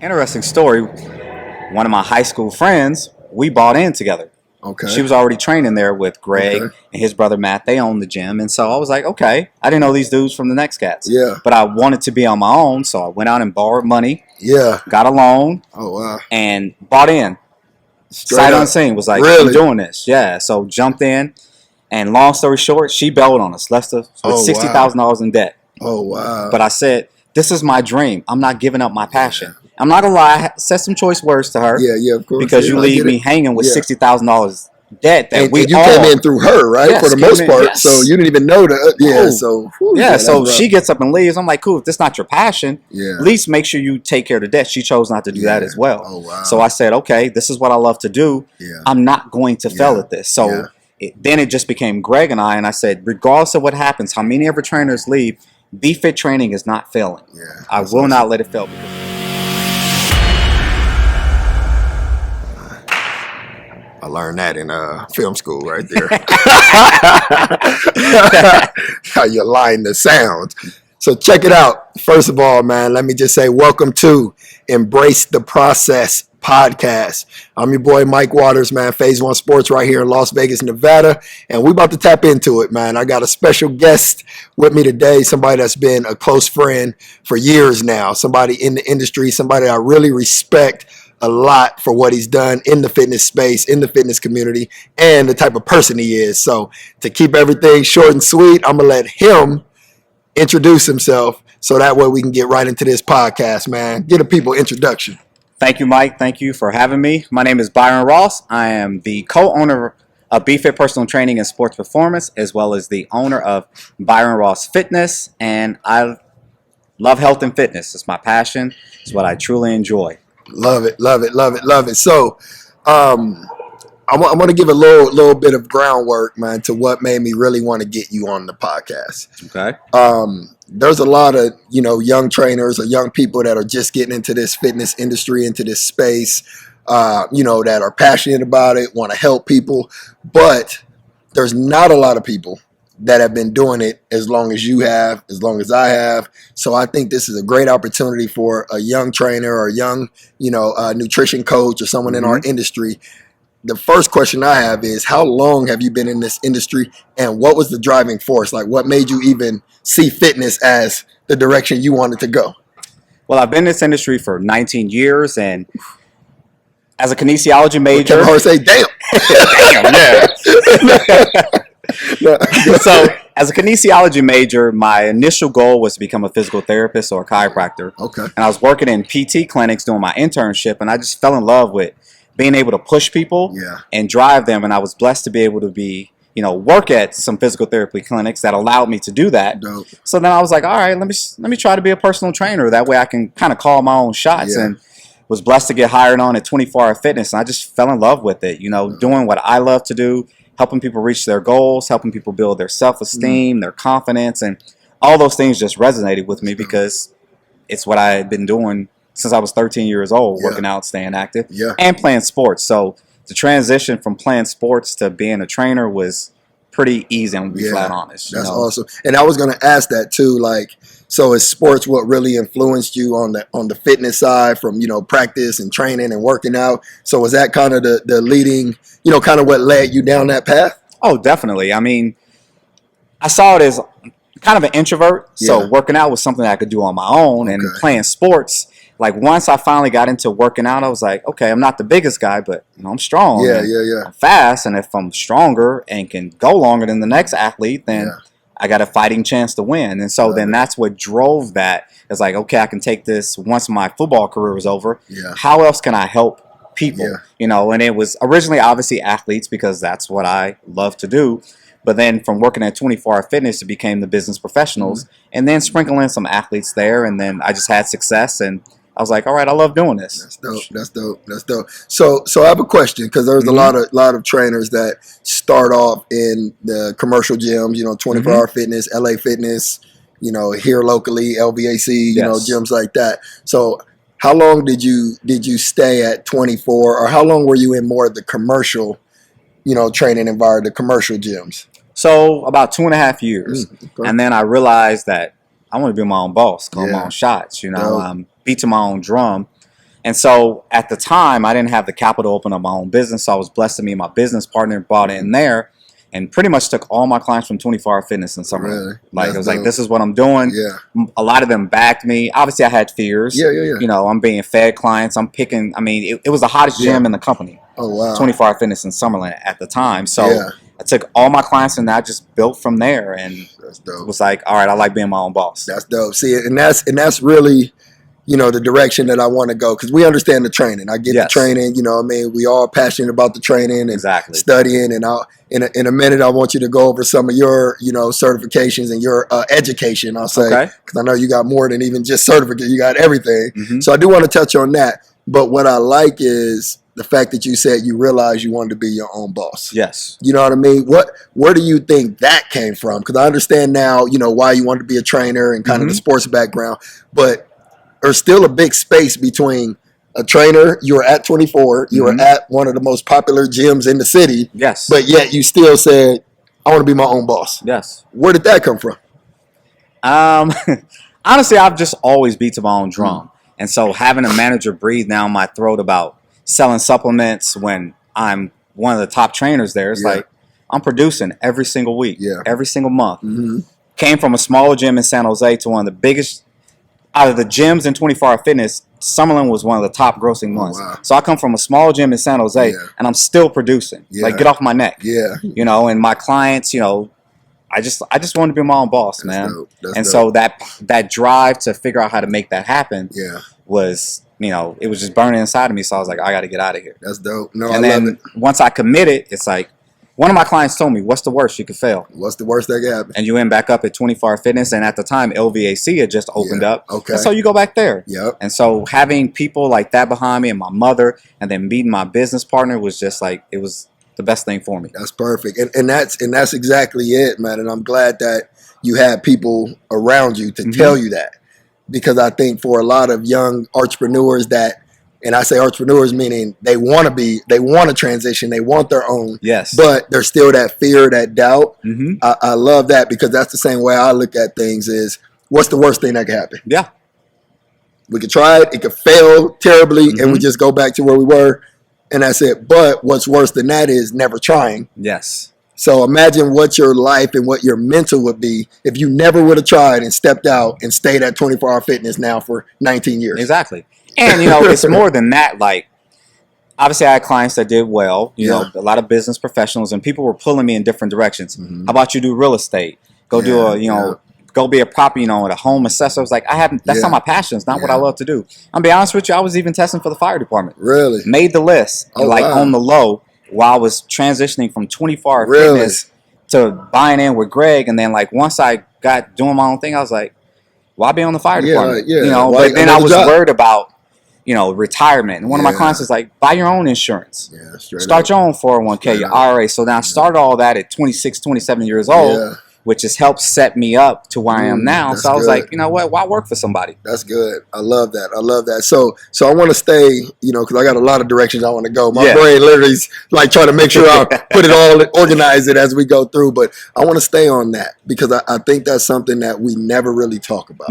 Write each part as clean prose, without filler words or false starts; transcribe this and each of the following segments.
Interesting story. One of my high school friends, we bought in together. Okay. She was already training there with Greg and his brother Matt. They owned the gym. And so I was like, okay, I didn't know these dudes from the Next Cats. Yeah. But I wanted to be on my own. So I went out and borrowed money. Yeah. Got a loan. Oh, wow. And bought in. Sight unseen. Was like, really? I'm doing this. Yeah. So jumped in. And long story short, she bailed on us. Left us with $60,000 in debt. Oh, wow. But I said, this is my dream. I'm not giving up my passion. I'm not going to lie. I said some choice words to her. Yeah, of course. Because you leave me hanging with $60,000 debt that and you came in through her, right? Yes, for the most part. Yes. So you didn't even know that. Yeah, so she gets up and leaves. I'm like, cool, if this is not your passion, at least make sure you take care of the debt. She chose not to do that as well. Oh, wow. So I said, okay, this is what I love to do. Yeah. I'm not going to fail at this. So then it just became Greg and I said, regardless of what happens, how many of our trainers leave, Be Fit training is not failing. Yeah, I will not let it fail. I learned that in film school right there. How you align the sound. So check it out. First of all, man, let me just say welcome to Embrace the Process podcast. I'm your boy Mike Waters, man. Phase One Sports right here in Las Vegas, Nevada. And we about to tap into it, man. I got a special guest with me today, somebody that's been a close friend for years now, somebody in the industry, somebody I really respect a lot for what he's done in the fitness space, in the fitness community, and the type of person he is. So to keep everything short and sweet, I'm going to let him introduce himself so that way we can get right into this podcast, man. Get a people introduction. Thank you, Mike. Thank you for having me. My name is Byron Ross. I am the co-owner of Be Fit Personal Training and Sports Performance, as well as the owner of Byron Ross Fitness. And I love health and fitness. It's my passion. It's what I truly enjoy. Love it, love it, love it, love it. So I'm going to give a little bit of groundwork, man, to what made me really want to get you on the podcast. Okay. There's a lot of, young trainers or young people that are just getting into this fitness industry, into this space, that are passionate about it, want to help people. But there's not a lot of people that have been doing it as long as you have, as long as I have. So I think this is a great opportunity for a young trainer or a young, nutrition coach or someone in our industry. The first question I have is, how long have you been in this industry, and what was the driving force? Like, what made you even see fitness as the direction you wanted to go? Well, I've been in this industry for 19 years, and as a kinesiology major... Kevin Hart say, damn! Damn, yeah. So, as a kinesiology major, my initial goal was to become a physical therapist or a chiropractor. Okay. And I was working in PT clinics doing my internship, and I just fell in love with being able to push people and drive them. And I was blessed to be able to work at some physical therapy clinics that allowed me to do that. Dope. So then I was like, all right, let me try to be a personal trainer. That way I can kind of call my own shots. And was blessed to get hired on at 24 Hour Fitness. And I just fell in love with it, doing what I love to do, helping people reach their goals, helping people build their self-esteem, their confidence. And all those things just resonated with me because it's what I had been doing since I was 13 years old, working out, staying active, and playing sports. So the transition from playing sports to being a trainer was pretty easy, I'm going to be flat honest. That's awesome. And I was going to ask that too, so is sports what really influenced you on the fitness side from, practice and training and working out? So was that kind of the leading, kind of what led you down that path? Oh, definitely. I mean, I saw it as kind of an introvert. So working out was something I could do on my own, and playing sports. Like, once I finally got into working out, I was like, okay, I'm not the biggest guy, but I'm strong. I'm fast, and if I'm stronger and can go longer than the next athlete, then I got a fighting chance to win. And so then that's what drove that. It's like, okay, I can take this once my football career was over. How else can I help people? And it was originally obviously athletes because that's what I love to do. But then from working at 24 Hour Fitness, it became the business professionals, and then sprinkle in some athletes there. And then I just had success, and I was like, all right, I love doing this. That's dope. So I have a question, because there's a lot of trainers that start off in the commercial gyms, 24 Hour Fitness, LA Fitness, here locally, LVAC, gyms like that. So how long did you stay at 24, or how long were you in more of the commercial, training environment, the commercial gyms? So about 2.5 years. And then I realized that I want to be my own boss, call my own shots, beat to my own drum. And so at the time, I didn't have the capital to open up my own business. So I was blessed to me and my business partner bought in there and pretty much took all my clients from 24-hour fitness in summer. Really? Like, it was like, this is what I'm doing. Yeah. A lot of them backed me. Obviously, I had fears. Yeah. You know, I'm being fed clients. I'm picking. I mean, it was the hottest gym in the company. Oh, wow. 24-hour fitness in Summerlin at the time. So I took all my clients and I just built from there. And that's dope. It was like, all right, I like being my own boss. That's dope. See, and that's really, you know, the direction that I want to go, because we understand the training. I get the training, you know what I mean? We all passionate about the training and studying. And in a minute, I want you to go over some of your, you know, certifications and your education, I'll say. Because I know you got more than even just certificate. You got everything. So I do want to touch on that. But what I like is the fact that you said you realized you wanted to be your own boss. Yes. You know what I mean? Where do you think that came from? Because I understand now, you know, why you wanted to be a trainer and kind of the sports background. But there's still a big space between a trainer, you were at 24, you were at one of the most popular gyms in the city. Yes. But yet you still said, I want to be my own boss. Yes. Where did that come from? Honestly, I've just always beat to my own drum. And so having a manager breathe down my throat about selling supplements when I'm one of the top trainers there, it's like I'm producing every single week, every single month. Came from a small gym in San Jose to one of the biggest out of the gyms in 24-hour fitness. Summerlin was one of the top grossing ones. Wow. So I come from a small gym in San Jose and I'm still producing. Like, get off my neck. You know, and my clients, you know, I just wanted to be my own boss, man. And so that drive to figure out how to make that happen was, you know, it was just burning inside of me. So I was like, I got to get out of here. That's dope. No, and I then love it. Once I committed, it's like, one of my clients told me, what's the worst you could fail? What's the worst that could happen? And you end back up at 24-hour fitness. And at the time, LVAC had just opened up. Okay. And so you go back there. And so having people like that behind me and my mother and then meeting my business partner was just like, it was the best thing for me. That's perfect. And that's exactly it, man. And I'm glad that you had people around you to tell you that. Because I think for a lot of young entrepreneurs that, and I say entrepreneurs meaning they want to transition, they want their own. Yes. But there's still that fear, that doubt. I love that, because that's the same way I look at things is, what's the worst thing that could happen? Yeah. We could try it. It could fail terribly and we just go back to where we were and that's it. But what's worse than that is never trying. Yes. So imagine what your life and what your mental would be if you never would have tried and stepped out and stayed at 24-hour fitness now for 19 years. Exactly. And, you know, it's more than that. Like, obviously, I had clients that did well, you know, a lot of business professionals, and people were pulling me in different directions. How about you do real estate? Go do a, you know, go be a property, you know, a home assessor. I was like, that's not my passion. It's not what I love to do. I'll be honest with you, I was even testing for the fire department. Really? Made the list, on the low, while I was transitioning from 24-hour fitness to buying in with Greg. And then, like, once I got doing my own thing, I was like, why be on the fire department? You know, but then I was worried about, you know, retirement. And one of my clients was like, buy your own insurance. Start your own 401k, your IRA. So then I started all that at 26, 27 years old, which has helped set me up to where I am now. So I was like, you know what? Why work for somebody? That's good. I love that. I love that. So I want to stay, you know, because I got a lot of directions I want to go. My brain literally is like trying to make sure I put it all, organize it as we go through. But I want to stay on that because I think that's something that we never really talk about.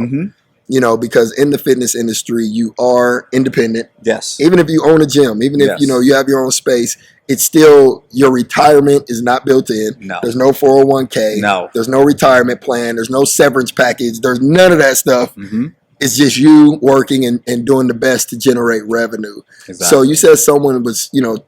You know, because in the fitness industry, you are independent. Yes. Even if you own a gym, even if, you know, you have your own space, it's still, your retirement is not built in. No. There's no 401k. No. There's no retirement plan. There's no severance package. There's none of that stuff. It's just you working and doing the best to generate revenue. Exactly. So you said someone was, you know,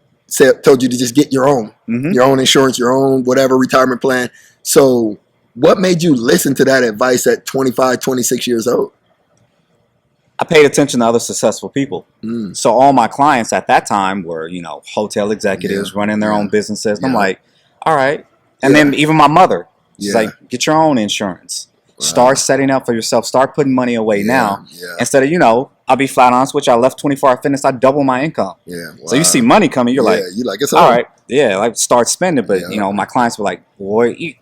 told you to just get your own insurance, your own whatever retirement plan. So what made you listen to that advice at 25, 26 years old? I paid attention to other successful people. So all my clients at that time were, you know, hotel executives running their own businesses. And I'm like, all right. And then even my mother, she's like, get your own insurance. Start setting up for yourself. Start putting money away now. Instead of, you know, I'll be flat honest with you. I left 24-hour fitness. I doubled my income. So you see money coming. You're like, it's all right. Like start spending. But, you know, my clients were like, boy,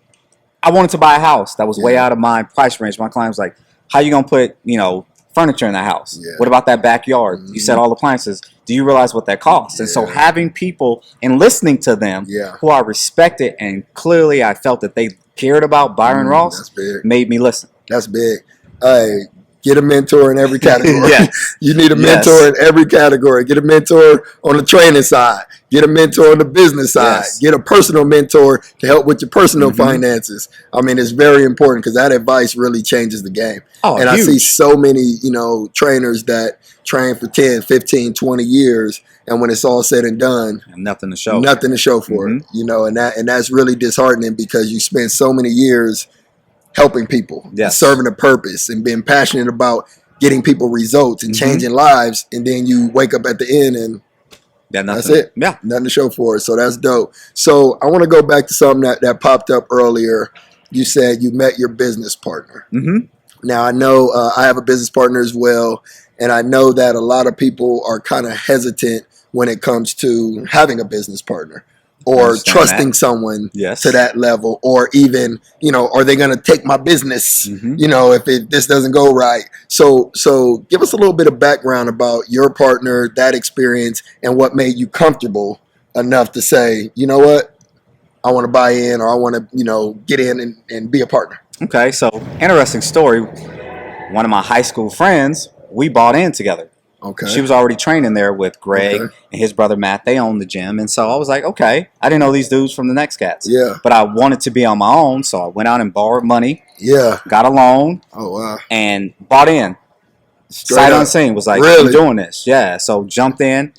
I wanted to buy a house that was way out of my price range. My client was like, how you going to put, you know, furniture in the house? What about that backyard? You said all appliances. Do you realize what that costs? And so having people and listening to them who I respected, and clearly I felt that they cared about Byron Ross, made me listen. That's big. Get a mentor in every category. Yes. You need a mentor in every category. Get a mentor on the training side. Get a mentor on the business side. Yes. Get a personal mentor to help with your personal finances. I mean, it's very important because that advice really changes the game. Oh, and huge. I see so many, trainers that train for 10, 15, 20 years. And when it's all said and done, nothing to show. Nothing to show for it. And that's really disheartening because you spend so many years helping people, and serving a purpose, and being passionate about getting people results and changing lives, and then you wake up at the end and that's it. Yeah, nothing to show for it. So that's dope. So I want to go back to something that popped up earlier. You said you met your business partner. Now I know I have a business partner as well, and I know that a lot of people are kind of hesitant when it comes to having a business partner, or trusting someone to that level, or even, are they going to take my business, if this doesn't go right? So give us a little bit of background about your partner, that experience, and what made you comfortable enough to say, you know what, I want to buy in, or I want to, get in and be a partner. Okay, so interesting story. One of my high school friends, we bought in together. Okay. She was already training there with Greg and his brother Matt. They owned the gym. And so I was like, okay, I didn't know these dudes from the Next Cats. Yeah. But I wanted to be on my own. So I went out and borrowed money. Yeah. Got a loan. Oh, wow. And bought in. Sight unseen. Was like, really? I'm doing this. Yeah. So jumped in.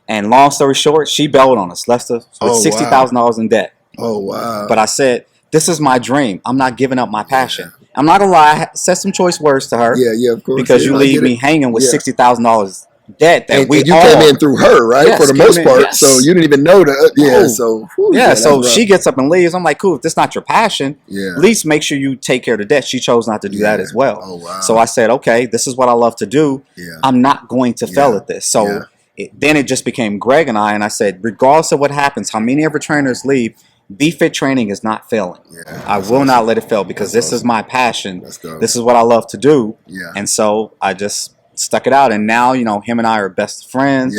And long story short, she bailed on us. Left us with $60,000 in debt. Oh, wow. But I said, this is my dream. I'm not giving up my passion. I'm not going to lie. I said some choice words to her. Yeah, of course. Because you leave me hanging with $60,000 debt that and you came in through her, right? Yes, for the most part. Yes. So you didn't even know that. So she gets up and leaves. I'm like, cool, if this is not your passion, at least make sure you take care of the debt. She chose not to do that as well. Oh, wow. So I said, okay, this is what I love to do. I'm not going to fail at this. So then it just became Greg and I said, regardless of what happens, how many of our trainers leave, B-Fit training is not failing. I will not let it fail because this is my passion. This is what I love to do. And so I just stuck it out. And now, him and I are best friends.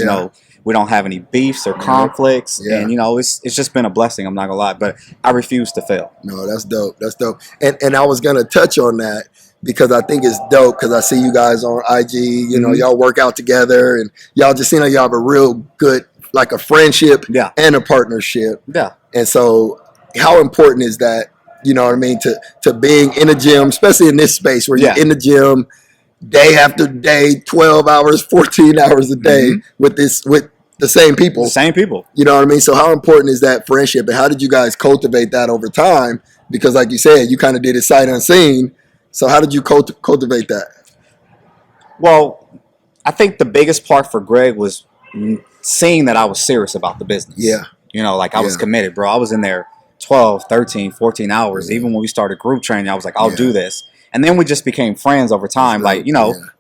We don't have any beefs or conflicts. And, it's just been a blessing. I'm not going to lie. But I refuse to fail. No, that's dope. That's dope. And I was going to touch on that because I think it's dope because I see you guys on IG. Y'all work out together and y'all just seem like y'all have a real good, like a friendship and a partnership. Yeah. And so how important is that, to being in a gym, especially in this space where you're in the gym day after day, 12 hours, 14 hours a day with the same people. The same people. You know what I mean? So how important is that friendship, and how did you guys cultivate that over time? Because like you said, you kind of did it sight unseen. So how did you cultivate that? Well, I think the biggest part for Greg was seeing that I was serious about the business. Yeah. I was committed, bro. I was in there 12, 13, 14 hours. Even when we started group training, I was like, I'll do this. And then we just became friends over time.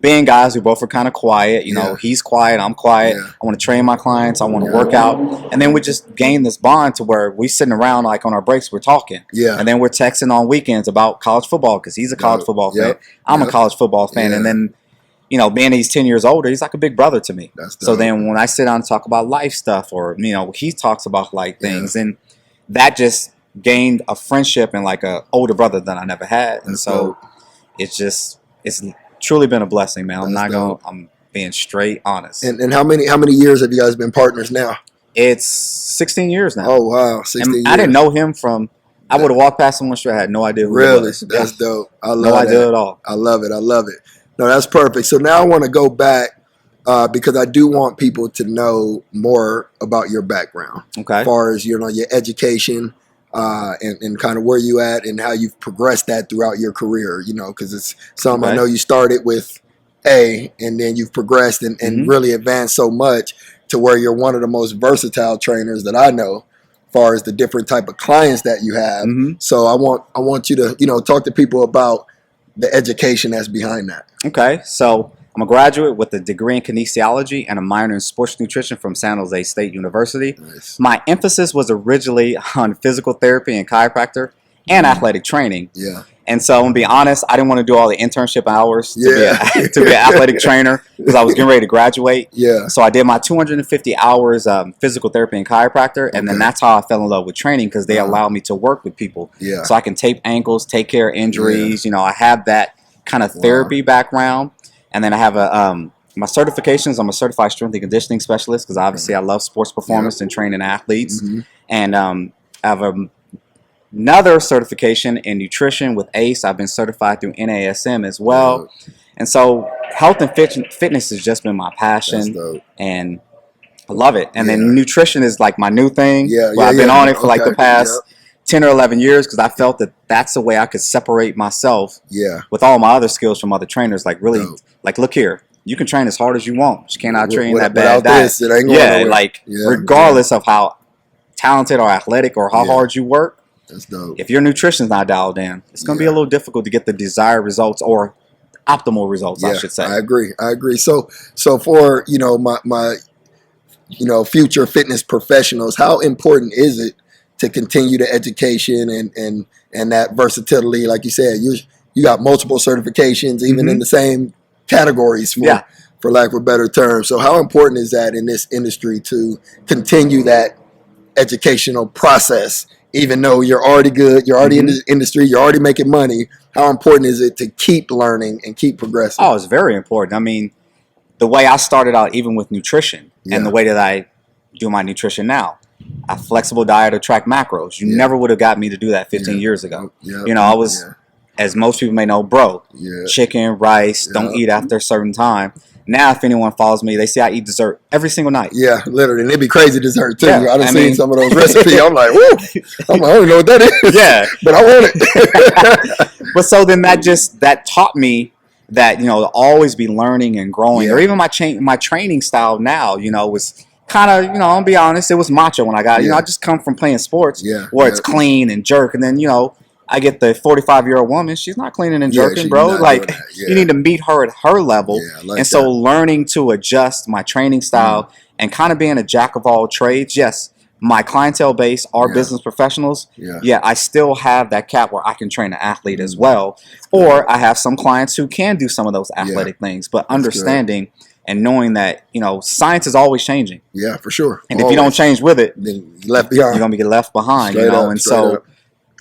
Being guys who both were kind of quiet. He's quiet, I'm quiet. I want to train my clients. I want to work out. And then we just gained this bond to where we sitting around like on our breaks, we're talking. And then we're texting on weekends about college football because he's a college football fan. I'm a college football fan. And then, being he's 10 years older, he's like a big brother to me. So then when I sit down and talk about life stuff or, he talks about things, and that just gained a friendship and like a older brother that I never had. And so it's truly been a blessing, man. I'm being straight honest. And how many years have you guys been partners now? It's 16 years now. Oh, wow. 16 years. I didn't know him I would have walked past him one street. I had no idea who he was. That's dope. I love no idea at all. I love it. No, that's perfect. So now I want to go back because I do want people to know more about your background. Okay. As far as, your education and kind of where you at and how you've progressed that throughout your career, because it's something I know you started with and then you've progressed and really advanced so much to where you're one of the most versatile trainers that I know as far as the different type of clients that you have. So I want you to, talk to people about the education that's behind that. Okay, so I'm a graduate with a degree in kinesiology and a minor in sports nutrition from San Jose State University. Nice. My emphasis was originally on physical therapy and chiropractor and athletic training. Yeah. And so I'm going to be honest, I didn't want to do all the internship hours to be an athletic trainer because I was getting ready to graduate. Yeah. So I did my 250 hours physical therapy and chiropractor, and then that's how I fell in love with training because they allowed me to work with people. Yeah. So I can tape ankles, take care of injuries. I have that kind of therapy background. And then I have my certifications. I'm a certified strength and conditioning specialist because obviously I love sports performance and training athletes. And I have another certification in nutrition with ACE. I've been certified through NASM as well. And so health and fitness has just been my passion, and I love it. And then nutrition is like my new thing. I've been on it for like the past 10 or 11 years because I felt that that's the way I could separate myself with all my other skills from other trainers. Like really, like look here, you can train as hard as you want, but you cannot train that bad diet. Regardless of how talented or athletic or how hard you work, that's dope. If your nutrition's not dialed in, it's going to be a little difficult to get the desired results or optimal results, I should say. I agree. So for, my future fitness professionals, how important is it to continue the education and that versatility? Like you said, you got multiple certifications, even in the same categories, for lack of a better term. So how important is that in this industry to continue that educational process? Even though you're already good, you're already in the industry, you're already making money, how important is it to keep learning and keep progressing? Oh, it's very important. I mean, the way I started out, even with nutrition, and the way that I do my nutrition now, a flexible diet to track macros. You never would have got me to do that 15 years ago. I was, as most people may know, chicken, rice, don't eat after a certain time. Now, if anyone follows me, they see I eat dessert every single night. Yeah, literally. And it'd be crazy dessert, too. I done seen some of those recipes. I'm like, woo! I don't know what that is. Yeah. But I want it. But so then that taught me that, to always be learning and growing. Or even my training style now, was kind of, I'll be honest, it was macho when I got it. I just come from playing sports where it's clean and jerk. And then, I get the 45-year-old woman. She's not cleaning and jerking, bro. Like, you need to meet her at her level. And so learning to adjust my training style and kind of being a jack of all trades. Yes, my clientele base are business professionals. I still have that cap where I can train an athlete as well. Or I have some clients who can do some of those athletic things. But understanding and knowing that, science is always changing. Yeah, for sure. And if you don't change with it, then you're left behind. You're going to get left behind, Straight up.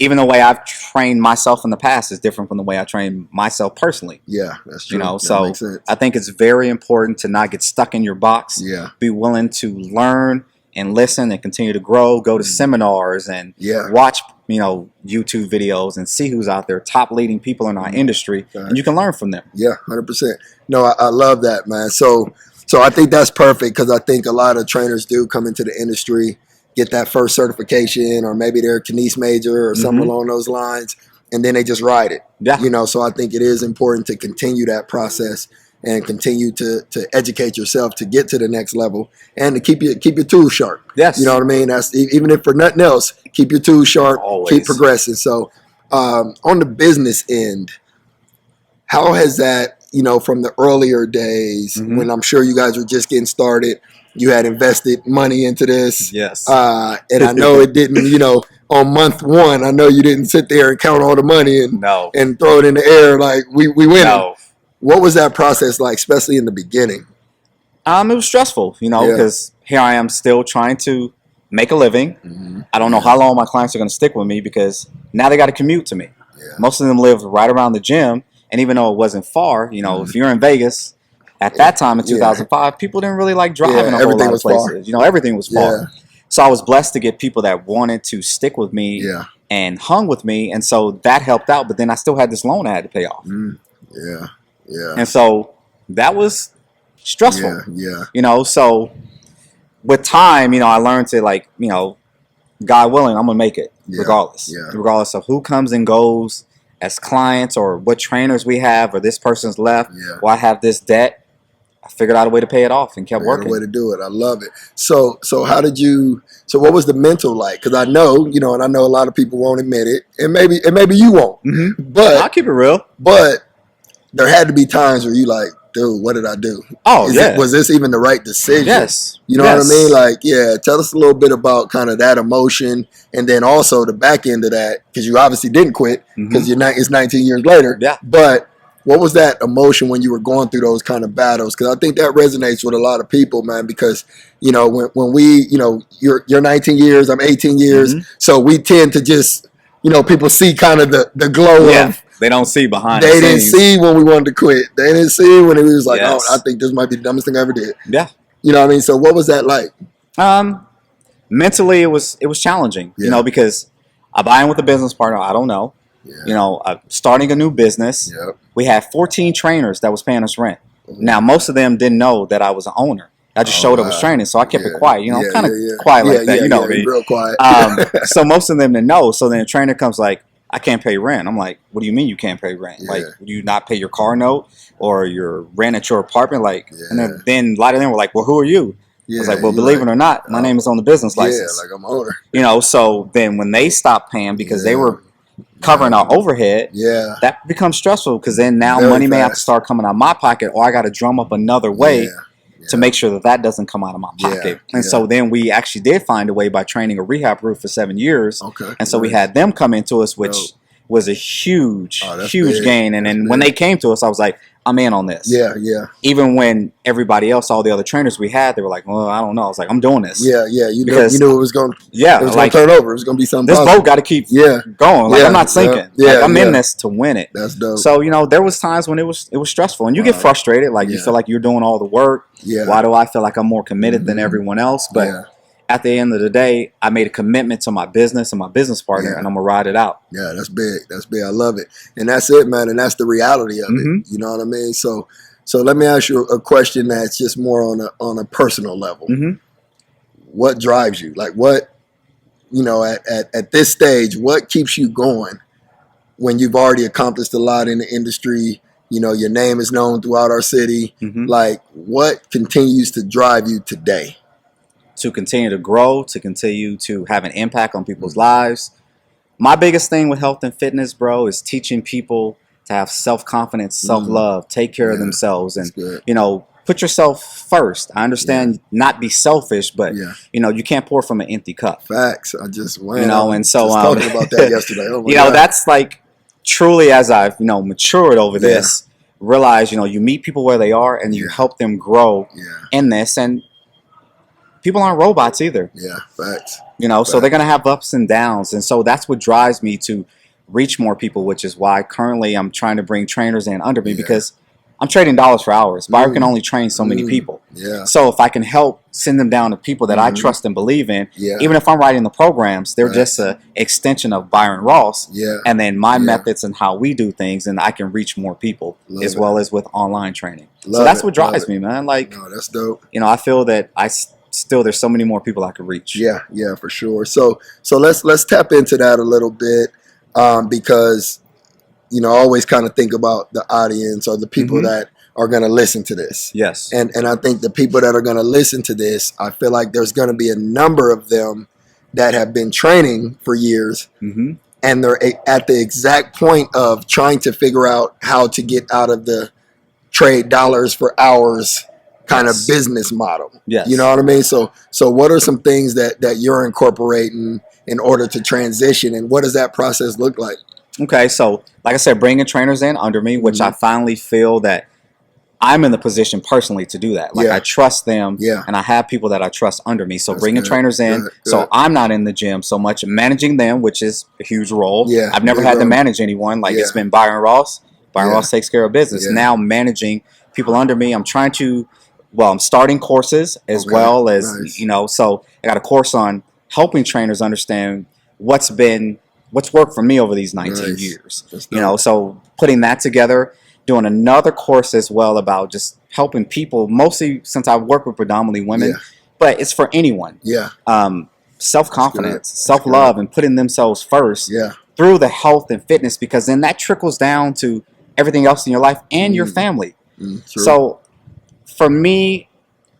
Even the way I've trained myself in the past is different from the way I train myself personally. Yeah, that's true. So makes sense. I think it's very important to not get stuck in your box. Be willing to learn and listen and continue to grow. Go to seminars and watch, YouTube videos and see who's out there, top leading people in our industry, and you can learn from them. Yeah, 100%. No, I love that, man. So I think that's perfect because I think a lot of trainers do come into the industry, get that first certification, or maybe they're a kines major or something along those lines, and then they just ride it. So I think it is important to continue that process and continue to educate yourself to get to the next level and to keep your tools sharp. Yes. You know what I mean? That's even if for nothing else, keep your tools sharp, keep progressing. So on the business end, how has that, from the earlier days when I'm sure you guys were just getting started, you had invested money into this. Yes. And I know it didn't, on month one, I know you didn't sit there and count all the money and throw it in the air like we win. No. What was that process like, especially in the beginning? It was stressful, because here I am still trying to make a living. I don't know how long my clients are going to stick with me because now they got to commute to me. Most of them live right around the gym. And even though it wasn't far, if you're in Vegas, at that time in 2005, people didn't really like driving a whole lot of places. Everything was far. So I was blessed to get people that wanted to stick with me and hung with me. And so that helped out. But then I still had this loan I had to pay off. And so that was stressful. So with time, I learned to God willing, I'm going to make it regardless. Regardless of who comes and goes as clients or what trainers we have or this person's left or I have this debt. I figured out a way to pay it off and kept working. A way to do it. I love it. So what was the mental like? Because I know, and I know a lot of people won't admit it, and maybe you won't. But I'll keep it real. But there had to be times where you like, dude, what did I do? Was this even the right decision? Yes. You know what I mean? Like, tell us a little bit about kind of that emotion, and then also the back end of that, because you obviously didn't quit because it's 19 years later. Yeah. But what was that emotion when you were going through those kind of battles? Because I think that resonates with a lot of people, man, because, when we, you're 19 years, I'm 18 years. So we tend to just, people see kind of the glow They don't see behind They the didn't scenes. see when we wanted to quit. They didn't see when it was like, Yes. oh, I think this might be the dumbest thing I ever did. Yeah. You know what I mean? So what was that like? Mentally, it was challenging, Yeah. you know, because I buy in with a business partner. I don't know. Yeah. You know, starting a new business. Yep. We had 14 trainers that was paying us rent. Now, most of them didn't know that I was an owner. I just showed up as training, so I kept it quiet. You know, kind of quiet like that. You know me. Real quiet. So most of them didn't know. So then a trainer comes like, I can't pay rent. I'm like, what do you mean you can't pay rent? Yeah. Like, do you not pay your car note or your rent at your apartment? Like, Yeah. and then a lot of them were like, well, who are you? I was like, well, you believe it or not, my name is on the business license. Yeah, like I'm owner. You know, so then when they stopped paying because they were covering our overhead, Yeah. that becomes stressful because then now Very money may have to fast. start coming out of my pocket, or I got to drum up another way to make sure that that doesn't come out of my pocket. And so then we actually did find a way by training a rehab group for 7 years. Okay. And so we had them come into us, which was a huge big. gain. And then when they came to us, I was like, I'm in on this. Yeah, yeah. Even when everybody else, all the other trainers we had, they were like, well, I don't know. I was like, I'm doing this. Yeah, yeah. You Because- knew it was going to like, turn over. It was going to be something this positive. boat got to keep Yeah. going. Like, Yeah, I'm not sinking. yeah, Like, I'm yeah. in this to win it. That's dope. So, you know, there was times when it was stressful and you get frustrated. Like, you feel like you're doing all the work. Yeah. Why do I feel like I'm more committed than everyone else? But at the end of the day, I made a commitment to my business and my business partner, and I'm going to ride it out. Yeah, that's big. That's big. I love it. And that's it, man. And that's the reality of Mhm. it. You know what I mean? So let me ask you a question that's just more on a personal level. Mhm. What drives you? Like what, you know, at this stage, what keeps you going when you've already accomplished a lot in the industry? You know, your name is known throughout our city. Mhm. Like what continues to drive you today? To continue to grow, to continue to have an impact on people's lives. My biggest thing with health and fitness, bro, is teaching people to have self-confidence, self-love, take care of themselves, and, you know, put yourself first. I understand not be selfish, but, you know, you can't pour from an empty cup. Facts. I just went. You know, and so talking about that yesterday. Oh my you know, God. that's like truly as I've, you know, matured over this, realize, you know, you meet people where they are and you help them grow in this. And people aren't robots either. Yeah, facts. You know, so they're going to have ups and downs. And so that's what drives me to reach more people, which is why currently I'm trying to bring trainers in under me because I'm trading dollars for hours. Byron can only train so many people. Yeah. So if I can help send them down to people that I trust and believe in, Yeah. even if I'm writing the programs, they're just an extension of Byron Ross. Yeah. And then my methods and how we do things, and I can reach more people as well as with online training. So that's what drives me, man. Like, no, that's dope. you know, I feel that still there's so many more people I could reach. Yeah, yeah, for sure. So let's tap into that a little bit because you know I always kind of think about the audience or the people that are going to listen to this. Yes. And I think the people that are going to listen to this, I feel like there's going to be a number of them that have been training for years and they're at the exact point of trying to figure out how to get out of the trade dollars for hours kind of business model. Yes. You know what I mean? So what are some things that you're incorporating in order to transition, and what does that process look like? Okay, so like I said, bringing trainers in under me, which I finally feel that I'm in the position personally to do that. Like I trust them, and I have people that I trust under me. So bringing trainers in, so I'm not in the gym so much, managing them, which is a huge role. Yeah, I've never had to manage anyone. Like it's been Byron Ross. Byron Ross takes care of business. Now managing people under me, I'm starting courses as well as, you know, so I got a course on helping trainers understand what's worked for me over these 19 years. You know, so putting that together, doing another course as well about just helping people, mostly since I work with predominantly women, but it's for anyone. Yeah. Self-confidence, self-love, and putting themselves first Yeah. through the health and fitness, because then that trickles down to everything else in your life and your family. True. So for me,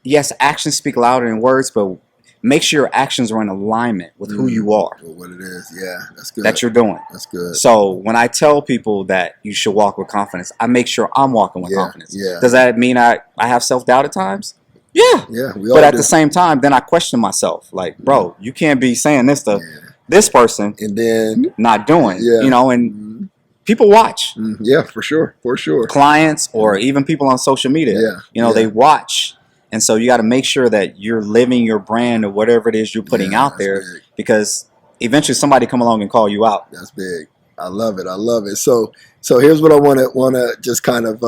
yes, actions speak louder than words, but make sure your actions are in alignment with who you are. Well, what it is, that's good. That you're doing. That's good. So when I tell people that you should walk with confidence, I make sure I'm walking with confidence. Yeah. Does that mean I have self-doubt at times? Yeah. Yeah. But at the same time, then I question myself. Like, bro, you can't be saying this to this person and then not doing, you know, and people watch. Yeah, for sure. For sure. Clients or even people on social media, you know, they watch. And so you got to make sure that you're living your brand or whatever it is you're putting out there, because eventually somebody come along and call you out. That's big. I love it. So here's what I want to just kind of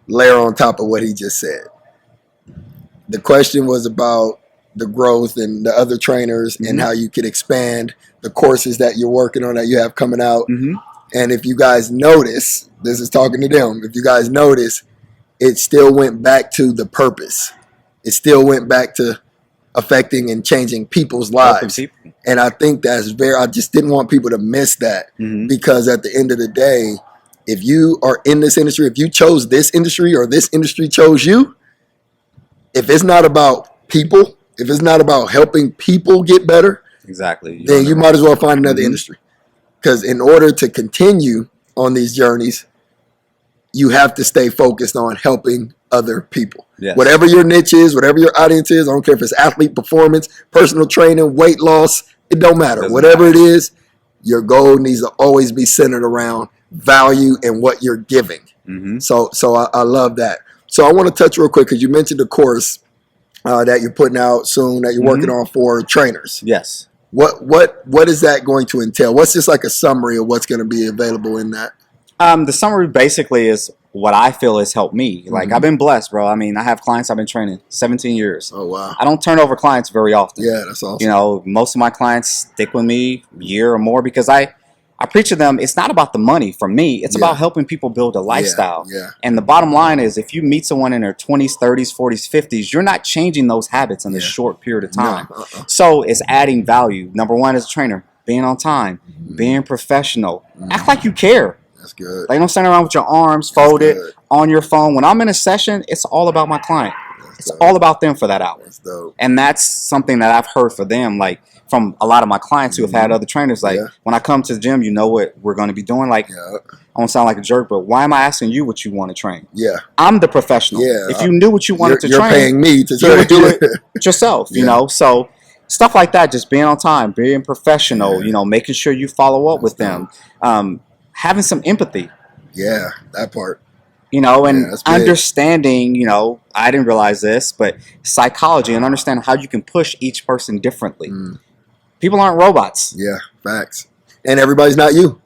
layer on top of what he just said. The question was about the growth and the other trainers and how you could expand the courses that you're working on, that you have coming out. And if you guys notice, this is talking to them, if you guys notice, it still went back to the purpose. It still went back to affecting and changing people's lives. And I think that's I just didn't want people to miss that, because at the end of the day, if you are in this industry, if you chose this industry or this industry chose you, if it's not about people, if it's not about helping people get better, then you might as well find another industry. Because in order to continue on these journeys, you have to stay focused on helping other people. Yes. Whatever your niche is, whatever your audience is, I don't care if it's athlete performance, personal training, weight loss, it don't matter. Whatever it is, your goal needs to always be centered around value and what you're giving. So I love that. So I want to touch real quick, because you mentioned the course that you're putting out soon, that you're working on for trainers. Yes. What is that going to entail? What's just like a summary of what's going to be available in that? The summary basically is what I feel has helped me. Like, I've been blessed, bro. I mean, I have clients I've been training 17 years. Oh, wow. I don't turn over clients very often. Yeah, that's awesome. You know, most of my clients stick with me a year or more, because I preach to them, it's not about the money for me. It's about helping people build a lifestyle. Yeah. And the bottom line is, if you meet someone in their 20s, 30s, 40s, 50s, you're not changing those habits in a short period of time. So it's adding value. Number one, as a trainer, being on time, being professional. Act like you care. That's good. Like, don't stand around with your arms folded on your phone. When I'm in a session, it's all about my client. It's all about them for that hour. That's dope. And that's something that I've heard for them, like, from a lot of my clients who have had other trainers. Like, when I come to the gym, you know what we're going to be doing. Like, I don't sound like a jerk, but why am I asking you what you want to train? Yeah. I'm the professional. Yeah. If you knew what you wanted to train, you're paying me to train. You would do it yourself, you know? So stuff like that, just being on time, being professional, you know, making sure you follow up with them, having some empathy. Yeah, that part. You know, and understanding, you know, I didn't realize this, but psychology, and understand how you can push each person differently. People aren't robots. Yeah, facts. And everybody's not you.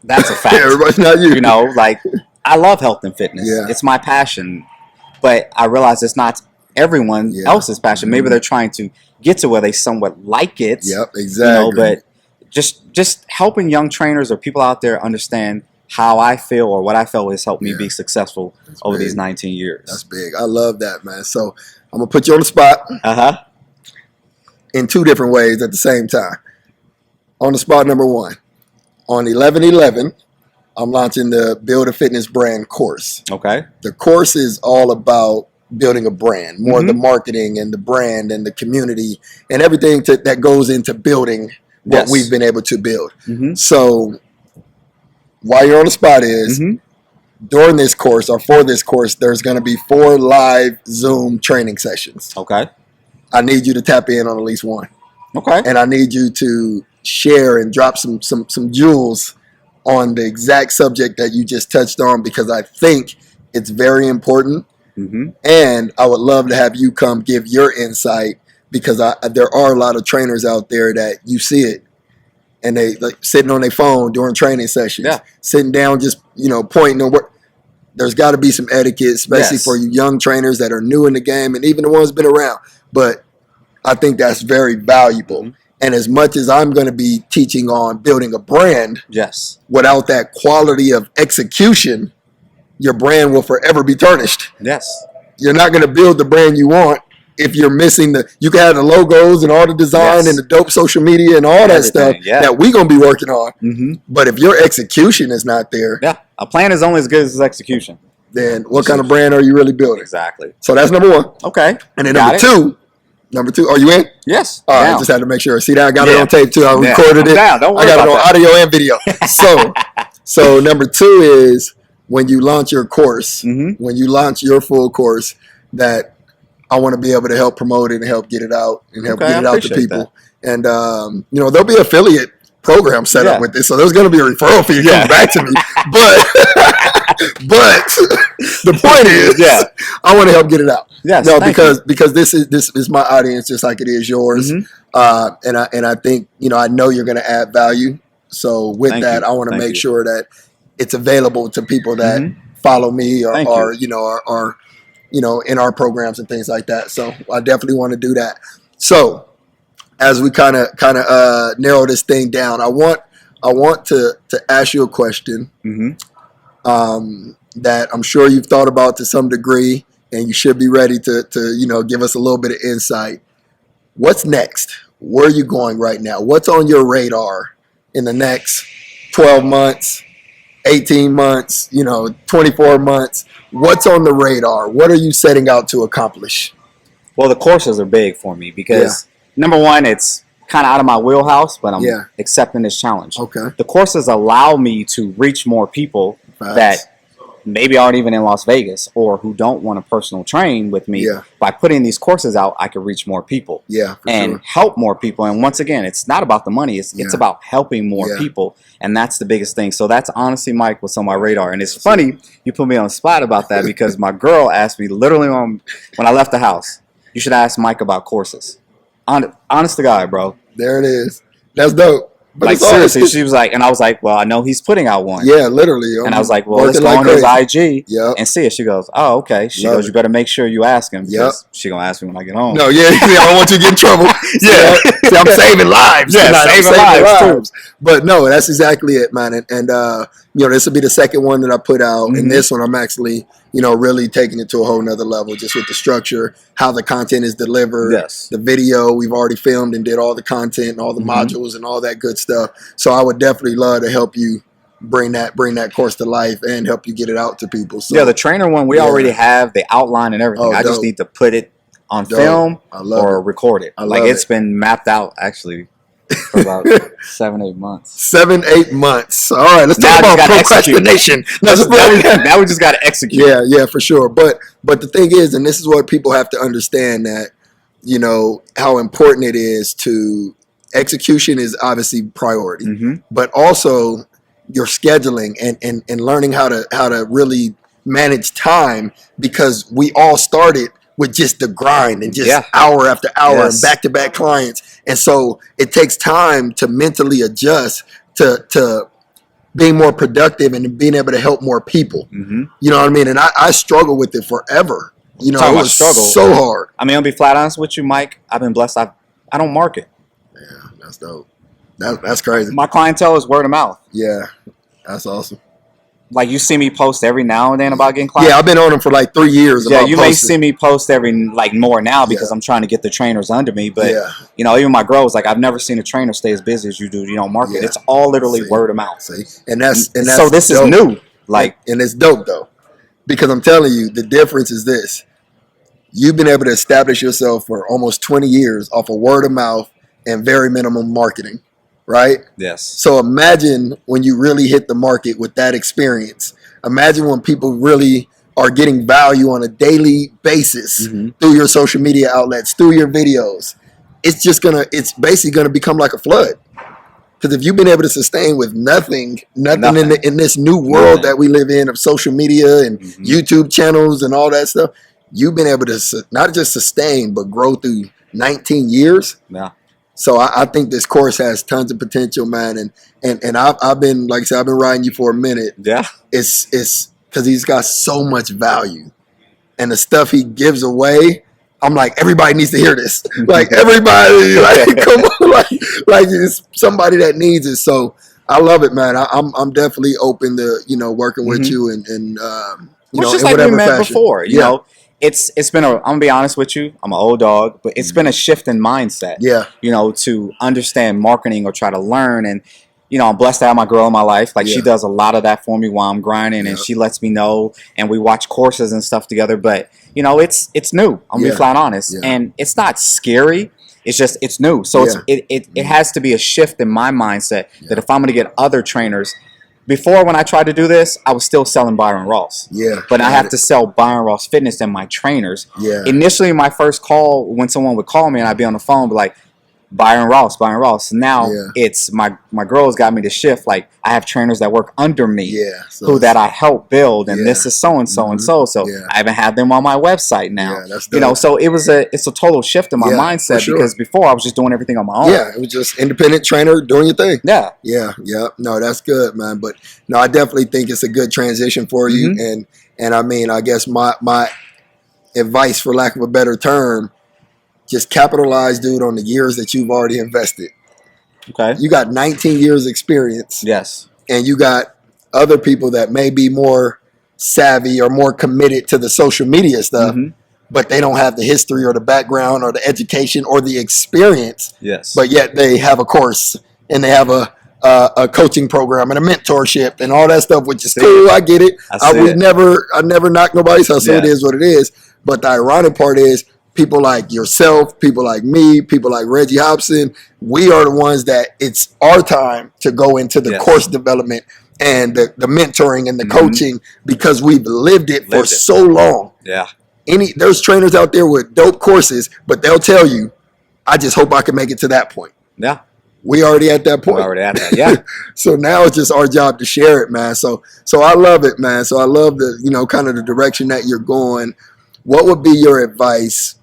That's a fact. Everybody's not you. You know, like, I love health and fitness. Yeah. It's my passion. But I realize it's not everyone else's passion. Maybe they're trying to get to where they somewhat like it. Yep, exactly. You know, but just helping young trainers or people out there understand how I feel or what I felt has helped me be successful over these 19 years. That's big. I love that, man. So I'm going to put you on the spot in two different ways at the same time. On the spot number one, on 11/11, I'm launching the Build a Fitness Brand course. Okay. The course is all about building a brand, more the marketing and the brand and the community and everything that goes into building what we've been able to build. So while you're on the spot is, during this course or for this course, there's going to be 4 live Zoom training sessions. Okay. I need you to tap in on at least one. Okay. And I need you to share and drop some jewels on the exact subject that you just touched on, because I think it's very important. And I would love to have you come give your insight, because there are a lot of trainers out there that you see it, and they like sitting on their phone during training sessions, sitting down, just, you know, pointing on what. There's got to be some etiquette, especially for you young trainers that are new in the game, and even the ones been around. But I think that's very valuable. And as much as I'm going to be teaching on building a brand, without that quality of execution, your brand will forever be tarnished. You're not going to build the brand you want if you're missing you can have the logos and all the design and the dope social media and all that stuff that we're going to be working on. But if your execution is not there, a plan is only as good as its execution. Then what kind of brand are you really building? Exactly. So that's number one. Okay. And then number two, are you in? Yes. All right, I just had to make sure. See that? I got it on tape too. I recorded it. Don't worry I got it on that. audio and video. So number 2 is when you launch your course, when you launch your full course, that I want to be able to help promote it and help get it out and help get it out to people. That. And, you know, there'll be affiliate program set up with this. So there's going to be a referral fee coming back to me. But the point is, I want to help get it out. Because this is my audience, just like it is yours. And I think, you know, I know you're going to add value So with Thank that, you. I want to Thank make you. sure that it's available to people that follow me or in our programs and things like that. So I definitely want to do that. So as we kind of narrow this thing down, I want to ask you a question that I'm sure you've thought about to some degree, and you should be ready to give us a little bit of insight. What's next? Where are you going right now? What's on your radar in the next 12 months, 18 months, 24 months? What's on the radar? What are you setting out to accomplish? Well, the courses are big for me because, number one, it's kind of out of my wheelhouse, but I'm accepting this challenge. Okay. The courses allow me to reach more people that maybe aren't even in Las Vegas or who don't want to personal train with me. By putting these courses out, I can reach more people and help more people. And once again, it's not about the money. It's about helping more people. And that's the biggest thing. So that's honestly, Mike, what's on my radar. And it's funny you put me on the spot about that because my girl asked me literally when I left the house, you should ask Mike about courses. Honest to God, bro. There it is. That's dope. But like seriously, she was like, and I was like, well, I know he's putting out one. Yeah, literally. And I was like, well, let's go on his IG and see it. She goes, oh, okay. She goes, you better make sure you ask him because she gonna ask me when I get home. No, I don't want you to get in trouble. See, I'm saving lives. Saving lives too. But no, that's exactly it, man. And this will be the second one that I put out, and this one I'm actually, really taking it to a whole nother level, just with the structure, how the content is delivered, the video we've already filmed and did all the content and all the modules and all that good stuff. So I would definitely love to help you bring that course to life and help you get it out to people. So, the trainer one we already have the outline and everything. I just need to put it on film or record it. It's been mapped out actually for about 7-8 months. 7-8 months. All right, let's talk about procrastination. Now we just got to execute. Yeah, for sure. But the thing is, and this is what people have to understand, that how important it is to execution is obviously priority, but also your scheduling and learning how to really manage time, because we all started with just the grind and just hour after hour and back-to-back clients. And so it takes time to mentally adjust to being more productive and being able to help more people. You know what I mean? And I struggle with it forever. It was so hard. I mean, I'll be flat honest with you, Mike. I've been blessed. I don't market. Yeah, that's dope. That's crazy. My clientele is word of mouth. Yeah, that's awesome. Like, you see me post every now and then about getting clients. Yeah, I've been on them for like 3 years. Yeah, you may see me post every more now because I'm trying to get the trainers under me. But even my girl was like, I've never seen a trainer stay as busy as you do. You don't market. It's all literally word of mouth. See, and that's so this dope. Is new. And it's dope though, because I'm telling you, the difference is this: you've been able to establish yourself for almost 20 years off of word of mouth and very minimum marketing. Right? Yes. So imagine when you really hit the market with that experience. Imagine when people really are getting value on a daily basis through your social media outlets, through your videos. It's basically gonna become like a flood. Because if you've been able to sustain with nothing in this new world that we live in of social media and YouTube channels and all that stuff, you've been able to not just sustain but grow through 19 years. Yeah. So I think this course has tons of potential, man. And I've been, like I said, I've been riding you for a minute. Yeah. It's because he's got so much value. And the stuff he gives away, I'm like, everybody needs to hear this. Like, everybody, come on. Like it's somebody that needs it. So I love it, man. I'm definitely open to, working with you and just like we met before, you know. It's been I'm gonna be honest with you, I'm an old dog, but it's been a shift in mindset. Yeah. To understand marketing or try to learn. And, I'm blessed to have my girl in my life. Like, she does a lot of that for me while I'm grinding, and she lets me know, and we watch courses and stuff together. But, it's new. I'm gonna be flat honest. And it's not scary. It's just, it's new. So it has to be a shift in my mindset that if I'm gonna get other trainers. Before, when I tried to do this, I was still selling Byron Ross. Yeah. But I have to sell Byron Ross Fitness and my trainers. Yeah. Initially, my first call, when someone would call me and I'd be on the phone, be like, Byron Ross. Now it's my girls got me to shift. Like I have trainers that work under me, who that I help build, and this is so and so and so. So I even have them on my website now. Yeah, that's dope. You know, so it's a total shift in my mindset because before I was just doing everything on my own. Yeah, it was just independent trainer doing your thing. Yeah. No, that's good, man. But no, I definitely think it's a good transition for you. And I mean, I guess my advice, for lack of a better term, just capitalize, dude, on the years that you've already invested. Okay. You got 19 years experience. Yes. And you got other people that may be more savvy or more committed to the social media stuff, but they don't have the history or the background or the education or the experience. Yes. But yet they have a course and they have a coaching program and a mentorship and all that stuff, which is cool. I get it. I never knock nobody's hustle. It is what it is. But the ironic part is, people like yourself, people like me, people like Reggie Hobson, we are the ones that it's our time to go into the course development and the mentoring and the coaching because we've lived it for so long. Yeah. There's trainers out there with dope courses, but they'll tell you, I just hope I can make it to that point. Yeah. We already at that point. We're already at that, yeah. So now it's just our job to share it, man. So I love it, man. So I love the, kind of the direction that you're going. What would be your advice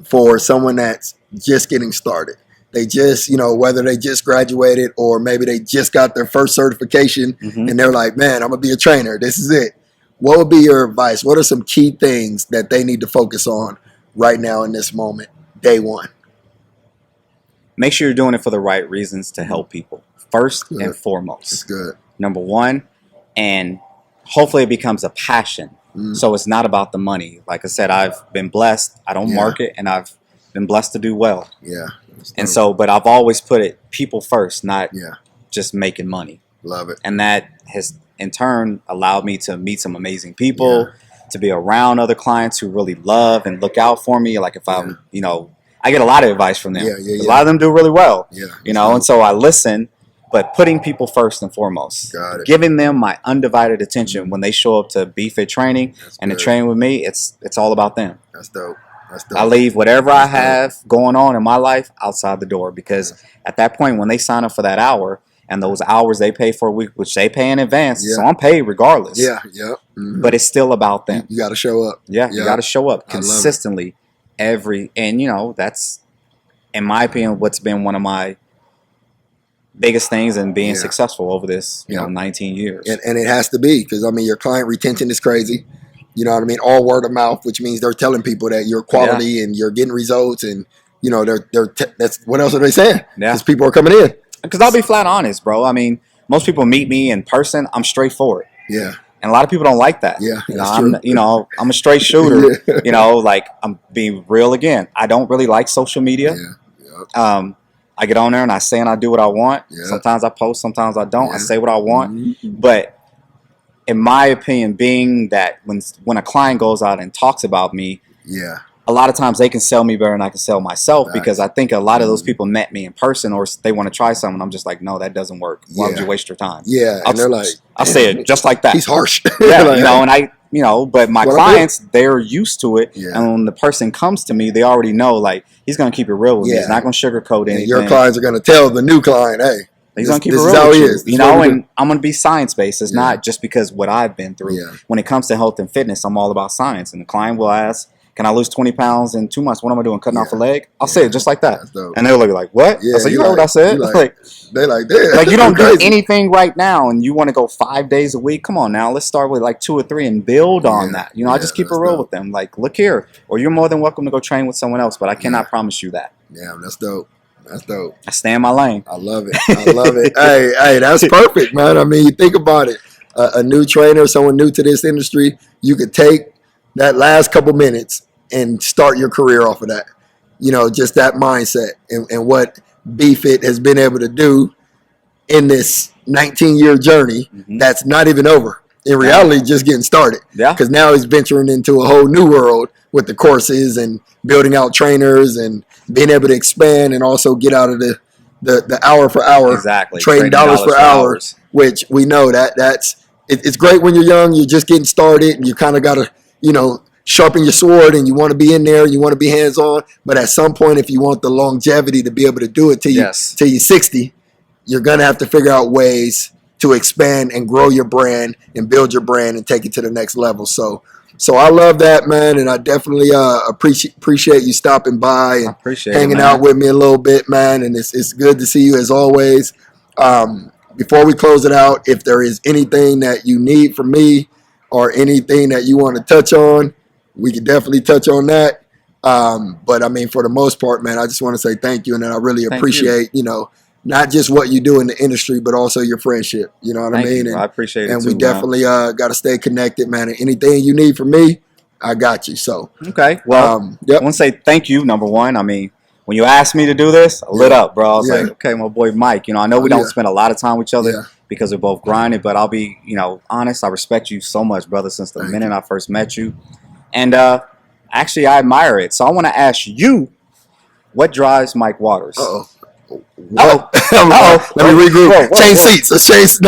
for someone that's just getting started? They just, whether they just graduated or maybe they just got their first certification and they're like, man, I'm going to be a trainer. This is it. What would be your advice? What are some key things that they need to focus on right now in this moment, day one? Make sure you're doing it for the right reasons to help people, first and foremost. That's good. Number one, and hopefully it becomes a passion. So it's not about the money. Like I said, I've been blessed. I don't market, and I've been blessed to do well. Yeah. And so, but I've always put it people first, not just making money. Love it. And that has, in turn, allowed me to meet some amazing people, to be around other clients who really love and look out for me. Like if I'm, I get a lot of advice from them. A lot of them do really well. And so I listen. But putting people first and foremost, giving them my undivided attention when they show up to BFit training and to train with me, it's all about them. That's dope. I leave whatever I have going on in my life outside the door because at that point when they sign up for that hour and those hours they pay for a week, which they pay in advance, so I'm paid regardless. But it's still about them. You got to show up. You got to show up consistently and that's, in my opinion, what's been one of my biggest things in being successful over this 19 years. And it has to be because your client retention is crazy. You know what I mean? All word of mouth, which means they're telling people that you're quality and you're getting results, and that's what else are they saying? Because people are coming in. Because I'll be flat honest, bro. I mean, most people meet me in person. I'm straightforward. Yeah. And a lot of people don't like that. Yeah. I'm a straight shooter. Like I'm being real again. I don't really like social media. I get on there and I say and I do what I want. Sometimes I post, sometimes I don't. I say what I want. But in my opinion, being that when a client goes out and talks about me, a lot of times they can sell me better than I can sell myself because I think a lot of those people met me in person or they want to try something. I'm just like, no, that doesn't work. Why would you waste your time? And they're like, I'll say it just like that. He's harsh. But my clients, they're used to it. And when the person comes to me, they already know, like, he's going to keep it real with me. He's not going to sugarcoat anything. Your clients are going to tell the new client, hey, he's going to keep it real with you. And I'm going to be science-based. It's not just because what I've been through. When it comes to health and fitness, I'm all about science. And the client will ask, can I lose 20 pounds in 2 months? What am I doing? Cutting off a leg? I'll say it just like that. And they'll look like, what? I said, you heard what I said? They're like, damn. Like, you don't do anything right now and you want to go 5 days a week. Come on now. Let's start with like 2 or 3 and build on that. I just keep it real with them. Like, look here. Or you're more than welcome to go train with someone else, but I cannot promise you that. Yeah, that's dope. That's dope. I stay in my lane. I love it. Hey, that's perfect, man. I mean, you think about it. A new trainer, someone new to this industry, you could take that last couple minutes and start your career off of that. Just that mindset and what BFit has been able to do in this 19-year journey that's not even over. In reality, just getting started. Because now he's venturing into a whole new world with the courses and building out trainers and being able to expand and also get out of the hour for hour, trading dollars for hours, which we know it's great when you're young, you're just getting started and you kind of got to, sharpen your sword and you want to be in there, you want to be hands-on. But at some point, if you want the longevity to be able to do it till you're 60, you're going to have to figure out ways to expand and grow your brand and build your brand and take it to the next level. So I love that, man, and I definitely appreciate you stopping by and hanging out with me a little bit, man. And it's good to see you as always. Before we close it out, if there is anything that you need from me or anything that you want to touch on, we can definitely touch on that. But I mean, for the most part, man, I just want to say thank you, and I really appreciate not just what you do in the industry, but also your friendship. You know what I mean? And, I appreciate it and too, we definitely got to stay connected, man. And anything you need from me, I got you. So okay, well, I want to say thank you. Number one, I mean, when you asked me to do this, I lit up, bro. I was like, okay, my boy Mike. I know we don't spend a lot of time with each other because we're both grinding, but I'll be, honest. I respect you so much, brother, since the minute I first met you, and actually, I admire it. So I want to ask you, what drives Mike Waters? Let me regroup. Change seats. Let's change.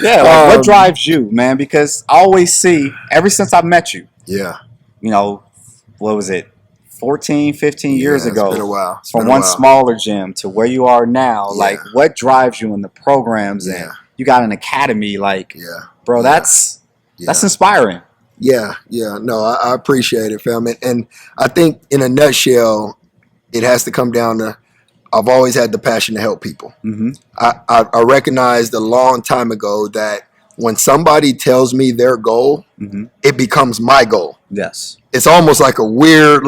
What drives you, man? Because I always see, ever since I met you. Yeah. What was it? 14, 15 years ago. It's been a while. From one smaller gym to where you are now. Yeah. Like, what drives you in the programs? And you got an academy. Like, bro, that's inspiring. Yeah. No, I appreciate it, fam. And I think in a nutshell, it has to come down to, I've always had the passion to help people. Mm-hmm. I recognized a long time ago that when somebody tells me their goal, it becomes my goal. Yes. It's almost like a weird,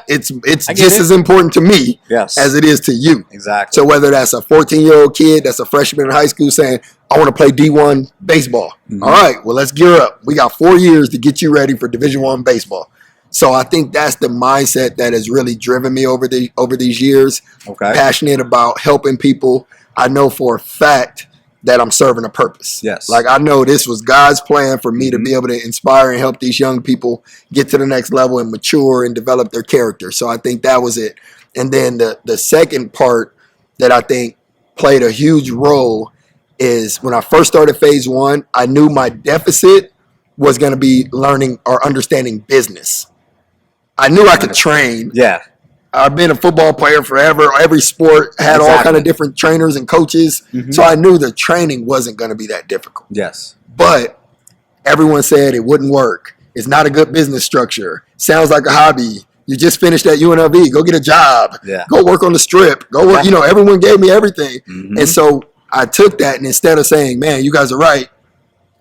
it's just as important to me as it is to you. Exactly. So whether that's a 14-year-old kid that's a freshman in high school saying, I want to play D1 baseball. Mm-hmm. All right, well, let's gear up. We got 4 years to get you ready for Division I baseball. So I think that's the mindset that has really driven me over these years. Okay. Passionate about helping people. I know for a fact that I'm serving a purpose. Yes. Like, I know this was God's plan for me to be able to inspire and help these young people get to the next level and mature and develop their character. So I think that was it. And then the second part that I think played a huge role is when I first started phase one, I knew my deficit was going to be learning or understanding business. I knew I could train. Yeah. I've been a football player forever. Every sport had all kind of different trainers and coaches. Mm-hmm. So I knew the training wasn't going to be that difficult. Yes. But everyone said it wouldn't work. It's not a good business structure. Sounds like a hobby. You just finished at UNLV. Go get a job. Yeah. Go work on the strip. Go work. Everyone gave me everything. Mm-hmm. And so I took that, and instead of saying, man, you guys are right,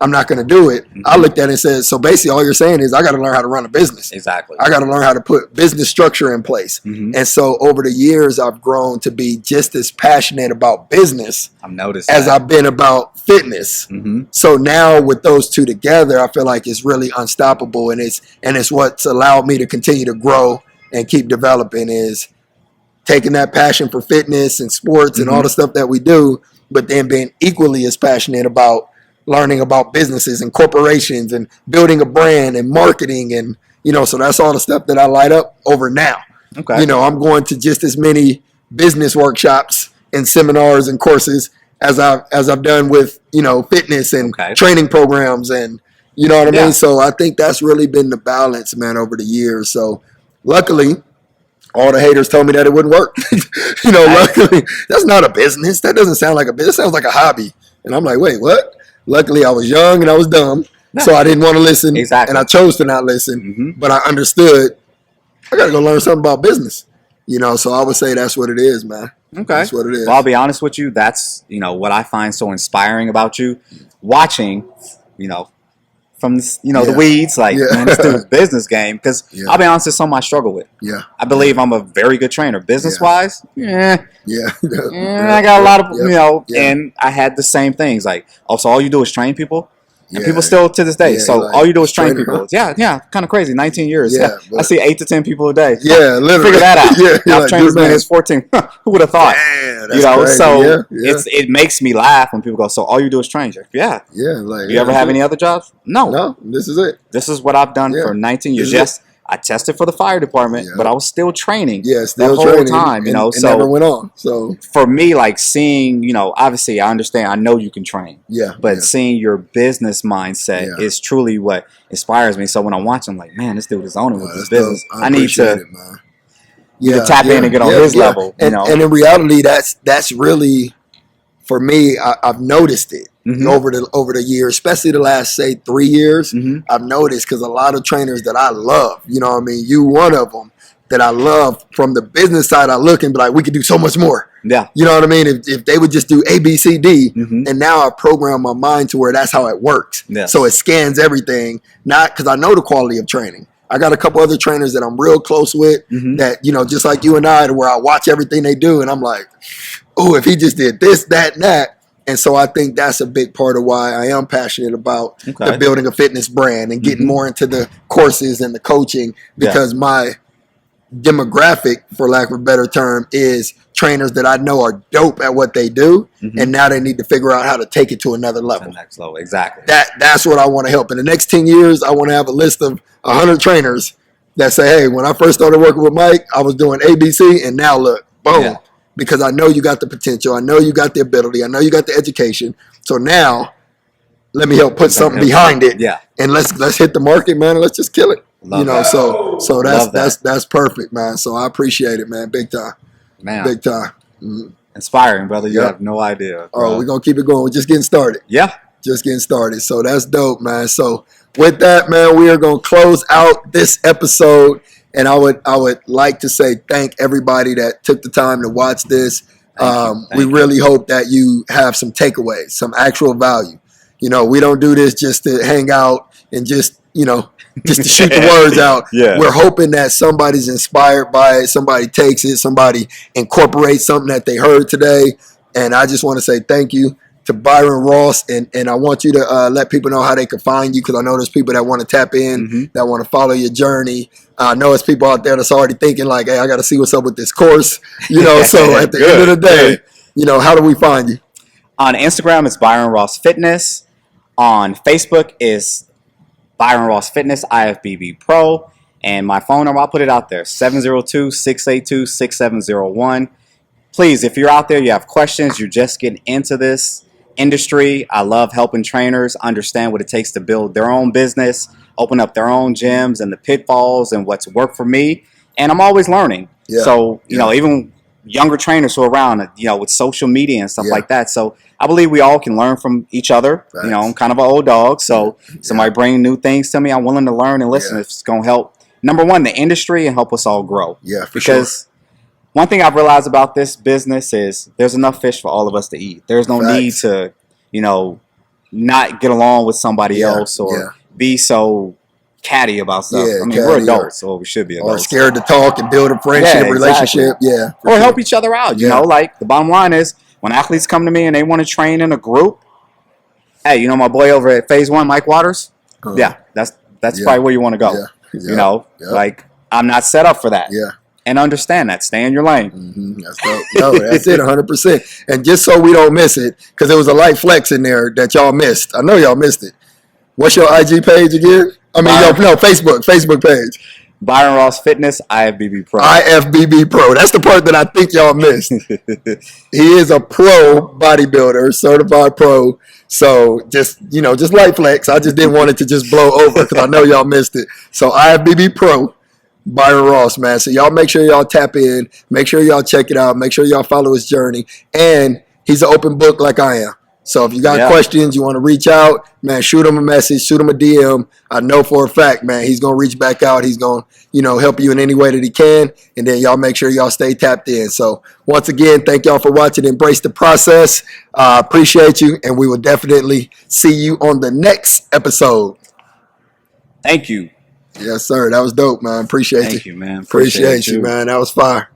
I'm not going to do it. Mm-hmm. I looked at it and said, so basically all you're saying is I got to learn how to run a business. Exactly. I got to learn how to put business structure in place. Mm-hmm. And so over the years, I've grown to be just as passionate about business as I've been about fitness. Mm-hmm. So now with those two together, I feel like it's really unstoppable. And it's what's allowed me to continue to grow and keep developing is taking that passion for fitness and sports and all the stuff that we do, but then being equally as passionate about learning about businesses and corporations and building a brand and marketing and, so that's all the stuff that I light up over now. Okay. I'm going to just as many business workshops and seminars and courses as I've done with, fitness and training programs and, you know what I mean? So I think that's really been the balance, man, over the years. So luckily, all the haters told me that it wouldn't work. Luckily, that's not a business. That doesn't sound like a business. It sounds like a hobby. And I'm like, wait, what? Luckily, I was young and I was dumb, so I didn't want to listen, and I chose to not listen. Mm-hmm. But I understood I got to go learn something about business, So I would say that's what it is, man. Okay, that's what it is. Well, I'll be honest with you. That's what I find so inspiring about you, watching, from the weeds, like man, this dude's business game. Because I'll be honest, it's something I struggle with. Yeah, I believe I'm a very good trainer, business wise. I got a lot of and I had the same things. Like, so all you do is train people, and people still to this day. So all you do is train people. Huh? Yeah, kind of crazy. 19 years. Yeah, I see 8 to 10 people a day. Yeah, literally. Figure that out. I've trained as many as 14. Who would have thought? Man, that's crazy. So it makes me laugh when people go, so all you do is train. Yeah. Like, you ever have any other jobs? No, this is it. This is what I've done for 19 years. Yes, I tested for the fire department, but I was still training. Yeah, still the whole time, you know. And so never went on. So for me, like seeing, you know, obviously I understand, I know you can train. Yeah. But seeing your business mindset is truly what inspires me. So when I'm watching, I'm like, man, this dude is owning with his business. I need to tap in and get on his level. And, you know? And in reality, that's really, for me, I've noticed it. Over the years, especially the last, say, 3 years, I've noticed, because a lot of trainers that I love, you know what I mean, you one of them that I love, from the business side, I look and be like, we could do so much more. Yeah. You know what I mean? If they would just do A, B, C, D, and now I program my mind to where that's how it works. Yes. So it scans everything, not because I know the quality of training. I got a couple other trainers that I'm real close with that, you know, just like you and I, where I watch everything they do and I'm like, oh, if he just did this, that, and that. And so I think that's a big part of why I am passionate about the building a fitness brand and getting more into the courses and the coaching, because my demographic, for lack of a better term, is trainers that I know are dope at what they do, and now they need to figure out how to take it to another level. The next level, exactly. That's what I want to help. In the next 10 years, I want to have a list of 100 trainers that say, hey, when I first started working with Mike, I was doing ABC, and now look, boom. Yeah. Because I know you got the potential. I know you got the ability. I know you got the education. So now, let me help put something behind it. Yeah. And let's hit the market, man, and let's just kill it. Love that. So that's perfect, man. So I appreciate it, man. Big time. Man. Big time. Inspiring, brother. You have no idea. Oh, we're going to keep it going. We're just getting started. Yeah. Just getting started. So that's dope, man. So with that, man, we are going to close out this episode. And I would like to say thank everybody that took the time to watch this. We really hope that you have some takeaways, some actual value. You know, we don't do this just to hang out and just to shoot the words out. Yeah. We're hoping that somebody's inspired by it, somebody takes it, somebody incorporates something that they heard today. And I just want to say thank you to Byron Ross, and I want you to let people know how they can find you, because I know there's people that want to tap in, that want to follow your journey. I know it's people out there that's already thinking like, hey, I got to see what's up with this course, so at the end of the day, how do we find you? On Instagram, it's Byron Ross Fitness. On Facebook is Byron Ross Fitness, IFBB Pro. And my phone number, I'll put it out there, 702-682-6701. Please, if you're out there, you have questions, you're just getting into this industry. I love helping trainers understand what it takes to build their own business, open up their own gyms, and the pitfalls and what's worked for me. And I'm always learning. Yeah. So, even younger trainers who are around, with social media and stuff like that. So I believe we all can learn from each other. Right. I'm kind of an old dog. So somebody bring new things to me, I'm willing to learn and listen. If it's going to help, number one, the industry, and help us all grow. Yeah, for because one thing I've realized about this business is there's enough fish for all of us to eat. There's no need to, not get along with somebody else or be so catty about stuff. I mean, we're adults, so we should be adults. Or scared to talk and build a friendship, relationship. Yeah. Or help each other out. Like the bottom line is, when athletes come to me and they want to train in a group, hey, my boy over at Phase 1, Mike Waters? That's probably where you want to go. Like I'm not set up for that. Yeah. And understand that. Stay in your lane. That's dope. No, that's it, 100%. And just so we don't miss it, because there was a light flex in there that y'all missed. I know y'all missed it. What's your IG page again? Facebook page. Byron Ross Fitness, IFBB Pro. IFBB Pro. That's the part that I think y'all missed. He is a pro bodybuilder, certified pro. So just light flex. I just didn't want it to just blow over because I know y'all missed it. So IFBB Pro. Byron Ross, man. So y'all make sure y'all tap in. Make sure y'all check it out. Make sure y'all follow his journey. And he's an open book like I am. So if you got questions, you want to reach out, man, shoot him a message, shoot him a DM. I know for a fact, man, he's going to reach back out. He's going to, help you in any way that he can. And then y'all make sure y'all stay tapped in. So once again, thank y'all for watching. Embrace the process. Appreciate you. And we will definitely see you on the next episode. Thank you. Yes, sir. That was dope, man. Appreciate you. Thank you, man. Appreciate you, man. That was fire.